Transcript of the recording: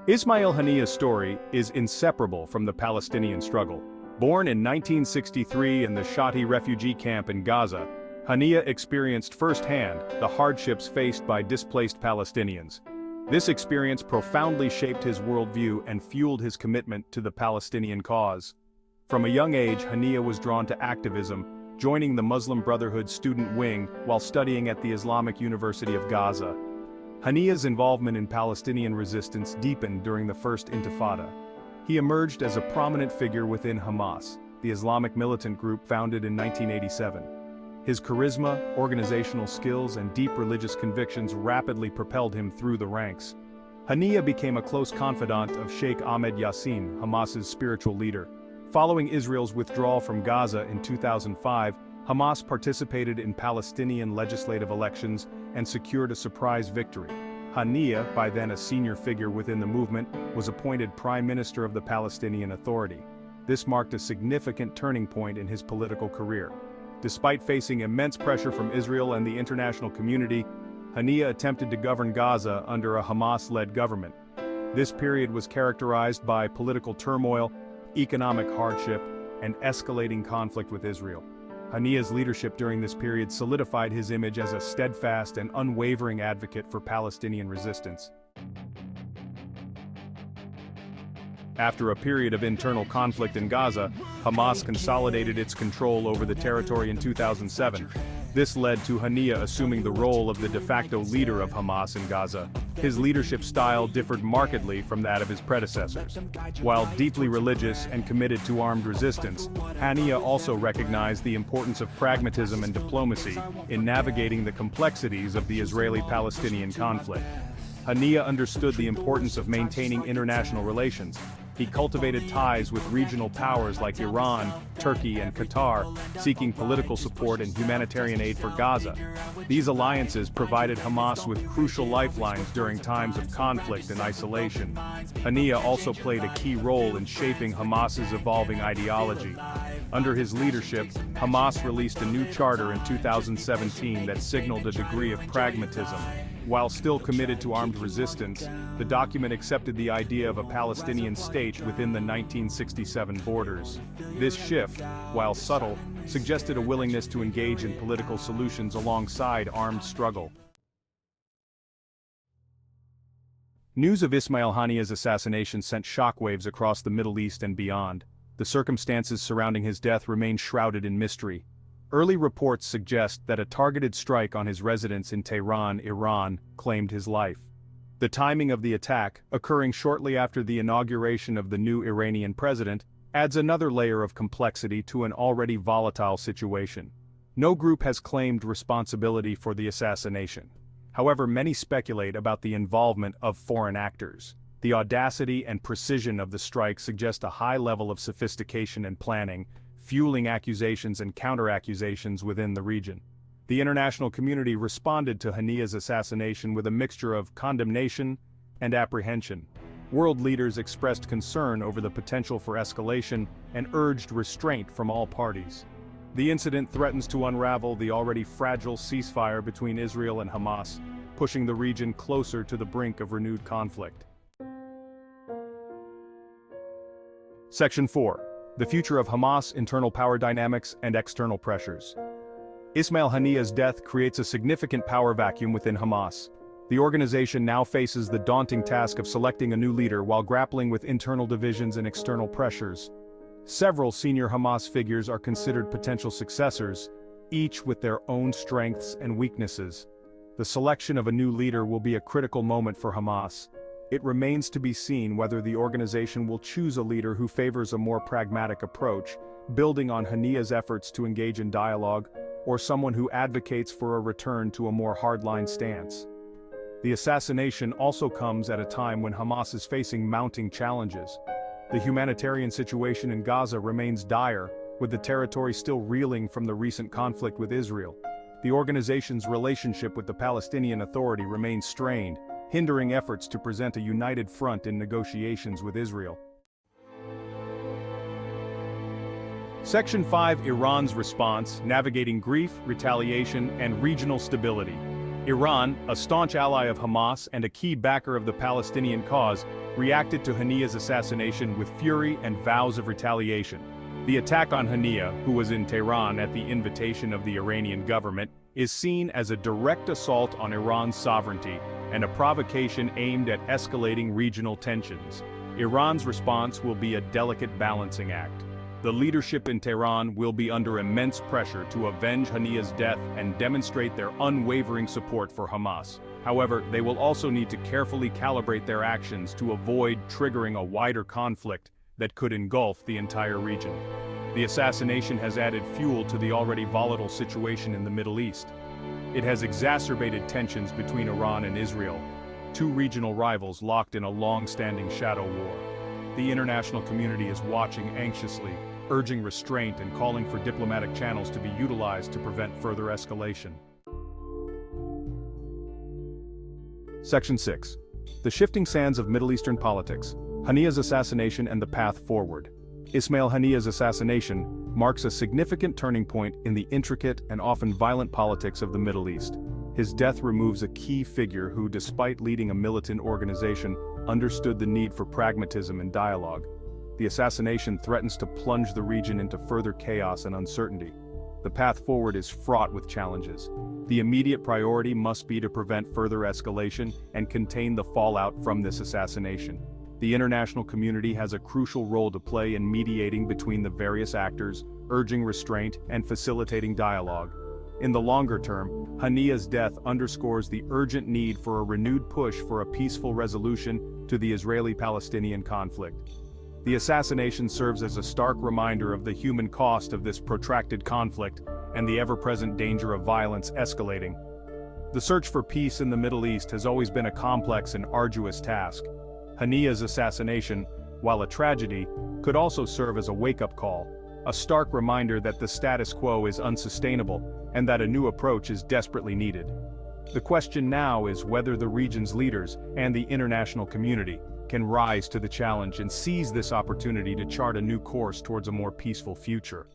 Ismail Haniya's story is inseparable from the Palestinian struggle. Born in 1963 in the Shati refugee camp in Gaza, Haniya experienced firsthand the hardships faced by displaced Palestinians. This experience profoundly shaped his worldview and fueled his commitment to the Palestinian cause. From a young age, Haniya was drawn to activism, joining the Muslim Brotherhood student wing while studying at the Islamic University of Gaza. Haniya's involvement in Palestinian resistance deepened during the First Intifada. He emerged as a prominent figure within Hamas, the Islamic militant group founded in 1987. His charisma, organizational skills, and deep religious convictions rapidly propelled him through the ranks. Haniya became a close confidant of Sheikh Ahmed Yassin, Hamas's spiritual leader. Following Israel's withdrawal from Gaza in 2005, Hamas participated in Palestinian legislative elections and secured a surprise victory. Haniya, by then a senior figure within the movement, was appointed Prime Minister of the Palestinian Authority. This marked a significant turning point in his political career. Despite facing immense pressure from Israel and the international community, Haniya attempted to govern Gaza under a Hamas-led government. This period was characterized by political turmoil, economic hardship, and escalating conflict with Israel. Haniya's leadership during this period solidified his image as a steadfast and unwavering advocate for Palestinian resistance. After a period of internal conflict in Gaza, Hamas consolidated its control over the territory in 2007. This led to Haniya assuming the role of the de facto leader of Hamas in Gaza. His leadership style differed markedly from that of his predecessors. While deeply religious and committed to armed resistance, Haniya also recognized the importance of pragmatism and diplomacy in navigating the complexities of the Israeli-Palestinian conflict. Haniya understood the importance of maintaining international relations. He cultivated ties with regional powers like Iran, Turkey, and Qatar, seeking political support and humanitarian aid for Gaza. These alliances provided Hamas with crucial lifelines during times of conflict and isolation. Haniya also played a key role in shaping Hamas's evolving ideology. Under his leadership, Hamas released a new charter in 2017 that signaled a degree of pragmatism. While still committed to armed resistance, the document accepted the idea of a Palestinian state within the 1967 borders. This shift, while subtle, suggested a willingness to engage in political solutions alongside armed struggle. News of Ismail Haniya's assassination sent shockwaves across the Middle East and beyond. The circumstances surrounding his death remain shrouded in mystery. Early reports suggest that a targeted strike on his residence in Tehran, Iran, claimed his life. The timing of the attack, occurring shortly after the inauguration of the new Iranian president, adds another layer of complexity to an already volatile situation. No group has claimed responsibility for the assassination. However, many speculate about the involvement of foreign actors. The audacity and precision of the strike suggest a high level of sophistication and planning, fueling accusations and counter-accusations within the region. The international community responded to Haniya's assassination with a mixture of condemnation and apprehension. World leaders expressed concern over the potential for escalation and urged restraint from all parties. The incident threatens to unravel the already fragile ceasefire between Israel and Hamas, pushing the region closer to the brink of renewed conflict. Section 4. The future of Hamas, internal power dynamics, and external pressures. Ismail Haniya's death creates a significant power vacuum within Hamas. The organization now faces the daunting task of selecting a new leader while grappling with internal divisions and external pressures. Several senior Hamas figures are considered potential successors, each with their own strengths and weaknesses. The selection of a new leader will be a critical moment for Hamas. It remains to be seen whether the organization will choose a leader who favors a more pragmatic approach, building on Haniya's efforts to engage in dialogue, or someone who advocates for a return to a more hardline stance. The assassination also comes at a time when Hamas is facing mounting challenges. The humanitarian situation in Gaza remains dire, with the territory still reeling from the recent conflict with Israel. The organization's relationship with the Palestinian Authority remains strained, hindering efforts to present a united front in negotiations with Israel. Section 5. Iran's response, navigating grief, retaliation, and regional stability. Iran, a staunch ally of Hamas and a key backer of the Palestinian cause, reacted to Haniya's assassination with fury and vows of retaliation. The attack on Haniya, who was in Tehran at the invitation of the Iranian government, is seen as a direct assault on Iran's sovereignty and a provocation aimed at escalating regional tensions. Iran's response will be a delicate balancing act. The leadership in Tehran will be under immense pressure to avenge Haniya's death and demonstrate their unwavering support for Hamas. However, they will also need to carefully calibrate their actions to avoid triggering a wider conflict that could engulf the entire region. The assassination has added fuel to the already volatile situation in the Middle East. It has exacerbated tensions between Iran and Israel, two regional rivals locked in a long-standing shadow war. The international community is watching anxiously, urging restraint and calling for diplomatic channels to be utilized to prevent further escalation. Section 6. The shifting sands of Middle Eastern politics, Haniya's assassination and the path forward. Ismail Haniya's assassination marks a significant turning point in the intricate and often violent politics of the Middle East. His death removes a key figure who, despite leading a militant organization, understood the need for pragmatism and dialogue. The assassination threatens to plunge the region into further chaos and uncertainty. The path forward is fraught with challenges. The immediate priority must be to prevent further escalation and contain the fallout from this assassination. The international community has a crucial role to play in mediating between the various actors, urging restraint and facilitating dialogue. In the longer term, Haniya's death underscores the urgent need for a renewed push for a peaceful resolution to the Israeli-Palestinian conflict. The assassination serves as a stark reminder of the human cost of this protracted conflict and the ever-present danger of violence escalating. The search for peace in the Middle East has always been a complex and arduous task. Haniya's assassination, while a tragedy, could also serve as a wake-up call, a stark reminder that the status quo is unsustainable and that a new approach is desperately needed. The question now is whether the region's leaders and the international community can rise to the challenge and seize this opportunity to chart a new course towards a more peaceful future.